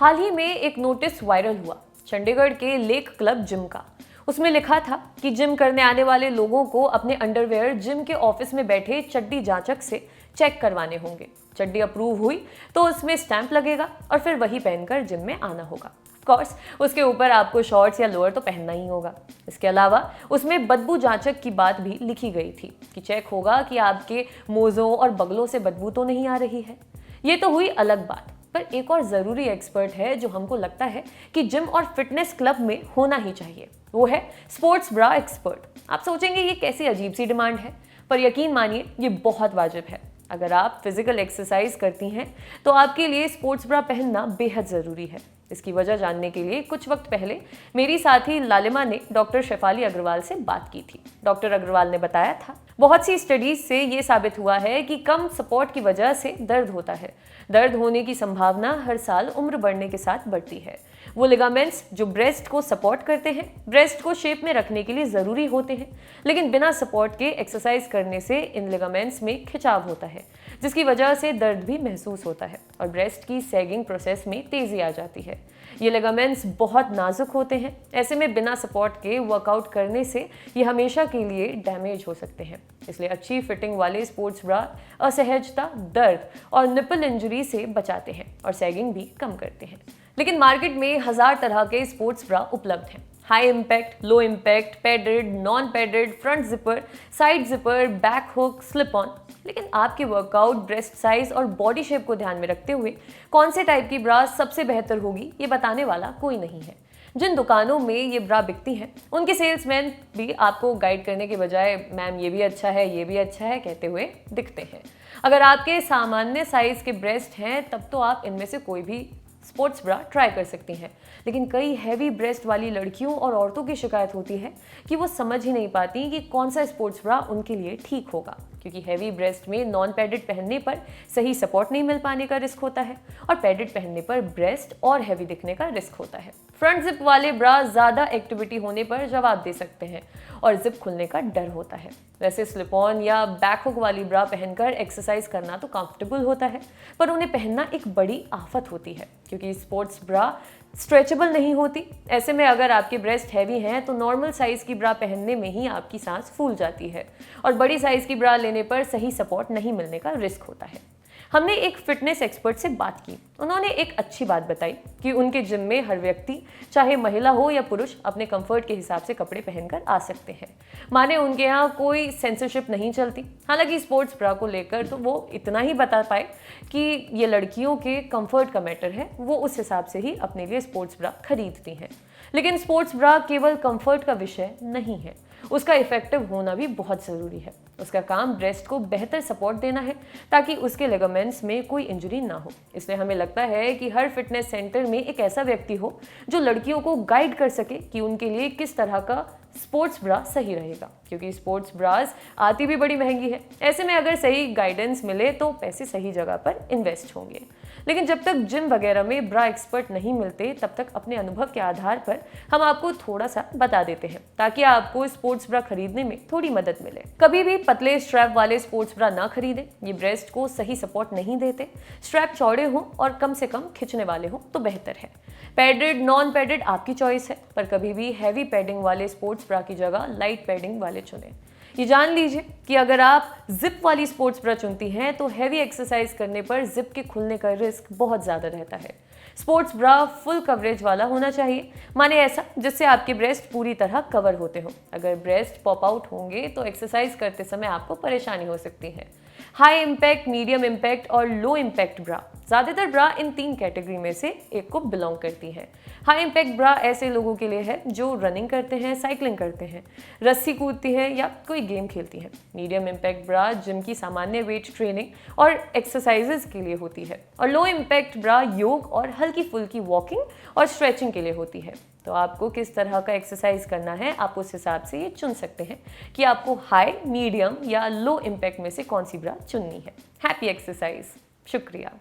हाल ही में एक notice viral हुआ चंडीगढ़ के लेक क्लब जिम का। उसमें लिखा था कि जिम करने आने वाले लोगों को अपने अंडरवेयर जिम के ऑफिस में बैठे चड्डी जांचक से चेक करवाने होंगे। चड्डी अप्रूव हुई तो उसमें स्टैंप लगेगा और फिर वही पहनकर जिम में आना होगा। कोर्स उसके ऊपर आपको शॉर्ट्स या लोअर तो पहनना ही होगा। इसके अलावा उसमें बदबू जांचक की बात भी लिखी गई थी कि चेक होगा कि आपके मोज़ों और बगलों से बदबू तो नहीं आ रही है। ये तो हुई अलग बात, पर एक और ज़रूरी एक्सपर्ट है जो हमको लगता है कि जिम और फिटनेस क्लब में होना ही चाहिए। वो है स्पोर्ट्स ब्रा एक्सपर्ट। आप सोचेंगे ये कैसी अजीब सी डिमांड है, पर यकीन मानिए ये बहुत वाजिब है। अगर आप फिजिकल एक्सरसाइज करती हैं तो आपके लिए स्पोर्ट्स ब्रा पहनना बेहद ज़रूरी है। इसकी वजह जानने के लिए कुछ वक्त पहले मेरी साथी लालिमा ने डॉक्टर शेफाली अग्रवाल से बात की थी। डॉक्टर अग्रवाल ने बताया था बहुत सी स्टडीज से ये साबित हुआ है कि कम सपोर्ट की वजह से दर्द होता है। दर्द होने की संभावना हर साल उम्र बढ़ने के साथ बढ़ती है। वो लिगामेंट्स जो ब्रेस्ट को सपोर्ट करते हैं, ब्रेस्ट को शेप में रखने के लिए ज़रूरी होते हैं, लेकिन बिना सपोर्ट के एक्सरसाइज करने से इन लिगामेंट्स में खिंचाव होता है, जिसकी वजह से दर्द भी महसूस होता है और ब्रेस्ट की सैगिंग प्रोसेस में तेज़ी आ जाती है। ये लिगामेंट्स बहुत नाजुक होते हैं, ऐसे में बिना सपोर्ट के वर्कआउट करने से ये हमेशा के लिए डैमेज हो सकते हैं। इसलिए अच्छी फिटिंग वाले स्पोर्ट्स ब्रा असहजता, दर्द और निपल इंजरी से बचाते हैं और सैगिंग भी कम करते हैं। लेकिन मार्केट में 1000 तरह के स्पोर्ट्स ब्रा उपलब्ध हैं। High impact, low impact, padded, non padded, front zipper, side zipper, back hook, slip on. लेकिन आपके वर्कआउट, ब्रेस्ट साइज और बॉडी शेप को ध्यान में रखते हुए कौन से टाइप की ब्रा सबसे बेहतर होगी ये बताने वाला कोई नहीं है। जिन दुकानों में ये ब्रा बिकती हैं उनके सेल्समैन भी आपको गाइड करने के बजाय मैम ये भी अच्छा है, ये भी अच्छा है कहते हुए दिखते हैं। अगर आपके सामान्य साइज के ब्रेस्ट हैं तब तो आप इनमें से कोई भी स्पोर्ट्स ब्रा ट्राई कर सकती हैं। लेकिन कई हैवी ब्रेस्ट वाली लड़कियों और औरतों की शिकायत होती है कि वो समझ ही नहीं पाती कि कौन सा स्पोर्ट्स ब्रा उनके लिए ठीक होगा, क्योंकि हैवी ब्रेस्ट में नॉन पैडेड पहनने पर सही सपोर्ट नहीं मिल पाने का रिस्क होता है और पैडेड पहनने पर ब्रेस्ट और हैवी दिखने का रिस्क होता है। फ्रंट जिप वाले ब्रा ज़्यादा एक्टिविटी होने पर जवाब दे सकते हैं और जिप खुलने का डर होता है। वैसे स्लिप ऑन या बैक हुक वाली ब्रा पहनकर एक्सरसाइज करना तो कंफर्टेबल होता है, पर उन्हें पहनना एक बड़ी आफत होती है क्योंकि स्पोर्ट्स ब्रा स्ट्रेचेबल नहीं होती। ऐसे में अगर आपके ब्रेस्ट हैवी हैं तो नॉर्मल साइज की ब्रा पहनने में ही आपकी सांस फूल जाती है और बड़ी साइज की ब्रा लेने पर सही सपोर्ट नहीं मिलने का रिस्क होता है। हमने एक फिटनेस एक्सपर्ट से बात की। उन्होंने एक अच्छी बात बताई कि उनके जिम में हर व्यक्ति, चाहे महिला हो या पुरुष, अपने कंफर्ट के हिसाब से कपड़े पहनकर आ सकते हैं। माने उनके यहाँ कोई सेंसरशिप नहीं चलती। हालांकि स्पोर्ट्स ब्रा को लेकर तो वो इतना ही बता पाए कि ये लड़कियों के कंफर्ट का मैटर है, वो उस हिसाब से ही अपने लिए स्पोर्ट्स ब्रा खरीदती हैं। लेकिन स्पोर्ट्स ब्रा केवल कंफर्ट का विषय नहीं है, उसका इफेक्टिव होना भी बहुत ज़रूरी है। उसका काम ब्रेस्ट को बेहतर सपोर्ट देना है ताकि उसके लिगामेंट्स में कोई इंजरी ना हो। इसलिए हमें लगता है कि हर फिटनेस सेंटर में एक ऐसा व्यक्ति हो जो लड़कियों को गाइड कर सके कि उनके लिए किस तरह का स्पोर्ट्स ब्रा सही रहेगा, क्योंकि स्पोर्ट्स ब्रास आती भी बड़ी महंगी है। ऐसे में अगर सही गाइडेंस मिले तो पैसे सही जगह पर इन्वेस्ट होंगे। लेकिन जब तक जिम वगैरह में ब्रा एक्सपर्ट नहीं मिलते तब तक अपने अनुभव के आधार पर हम आपको थोड़ा सा बता देते हैं ताकि आपको स्पोर्ट्स ब्रा खरीदने में थोड़ी मदद मिले। कभी भी पतले स्ट्रैप वाले स्पोर्ट्स ब्रा ना खरीदें, ये ब्रेस्ट को सही सपोर्ट नहीं देते। स्ट्रैप चौड़े हों और कम से कम खिंचने वाले हों तो बेहतर है। पैडेड, नॉन पैडेड आपकी चॉइस है, पर कभी भी हैवी पैडिंग वाले स्पोर्ट्स ब्रा की जगह लाइट पैडिंग वाले चुनें। ये जान लीजिए कि अगर आप जिप वाली स्पोर्ट्स ब्रा चुनती हैं तो हैवी एक्सरसाइज करने पर जिप के खुलने का रिस्क बहुत ज़्यादा रहता है। स्पोर्ट्स ब्रा फुल कवरेज वाला होना चाहिए, माने ऐसा जिससे आपके ब्रेस्ट पूरी तरह कवर होते हो। अगर ब्रेस्ट पॉप आउट होंगे तो एक्सरसाइज करते समय आपको परेशानी हो सकती है। हाई इम्पैक्ट, मीडियम इम्पैक्ट और लो इम्पैक्ट ब्रा, ज़्यादातर ब्रा इन 3 कैटेगरी में से एक को बिलोंग करती है। हाई इम्पैक्ट ब्रा ऐसे लोगों के लिए है जो रनिंग करते हैं, साइकिलिंग करते हैं, रस्सी कूदती हैं या कोई गेम खेलती हैं। मीडियम इम्पैक्ट ब्रा जिम की सामान्य वेट ट्रेनिंग और एक्सरसाइजेज के लिए होती है और लो इम्पैक्ट ब्रा योग और हल्की फुल्की वॉकिंग और स्ट्रेचिंग के लिए होती है। तो आपको किस तरह का एक्सरसाइज करना है, आप उस हिसाब से ये चुन सकते हैं कि आपको हाई, मीडियम या लो इम्पैक्ट में से कौन सी ब्रा चुननी है। Happy exercise. शुक्रिया।